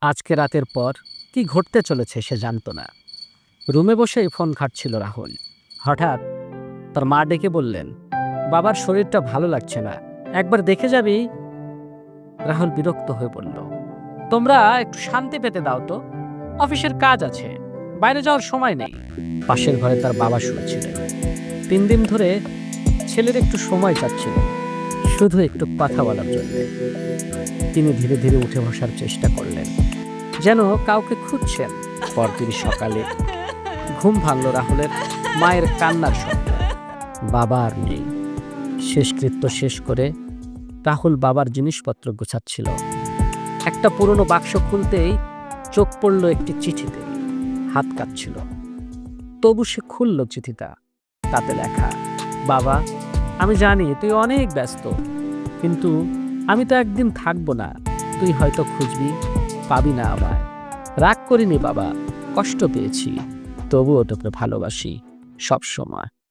আজকে রাতের পর কি ঘটতে চলেছে সে জানতো না। রুমে বসেই ফোন ঘাঁটছিল রাহুল। হঠাৎ তার মা ডেকে বললেন, বাবার শরীরটা ভালো লাগছে না, একবার দেখে যাবি? রাহুল বিরক্ত হয়ে বলল, তোমরা একটু শান্তি পেতে দাও তো, অফিসের কাজ আছে, বাইরে যাওয়ার সময় নেই। পাশের ঘরে তার বাবা শুয়েছিলেন। 3 দিন ধরে ছেলের একটু সময় চাচ্ছিলেন, শুধু একটু কথা বলার জন্য। তিনি ধীরে ধীরে উঠে বসার চেষ্টা করলেন, যেন কাউকে খুঁজছেন। পরদিন সকালে ঘুম ভাঙল রাহুলের মায়ের কান্নার শব্দে। বাবা আর নেই। শেষকৃত্য শেষ করে রাহুল বাবার জিনিসপত্র গোছাচ্ছিল। একটা পুরনো বাক্স খুলতেই চোখ পড়ল একটি চিঠিতে। হাত কাঁপছিল, তবু সে খুলল চিঠিটা। তাতে লেখা, বাবা, আমি জানি তুই অনেক ব্যস্ত, কিন্তু আমি তো একদিন থাকবো না। তুই হয়তো খুঁজবি, পাবি না আমায়। রাগ করিনি বাবা, কষ্ট পেয়েছি, তবুও তোকে ভালোবাসি সব সময়।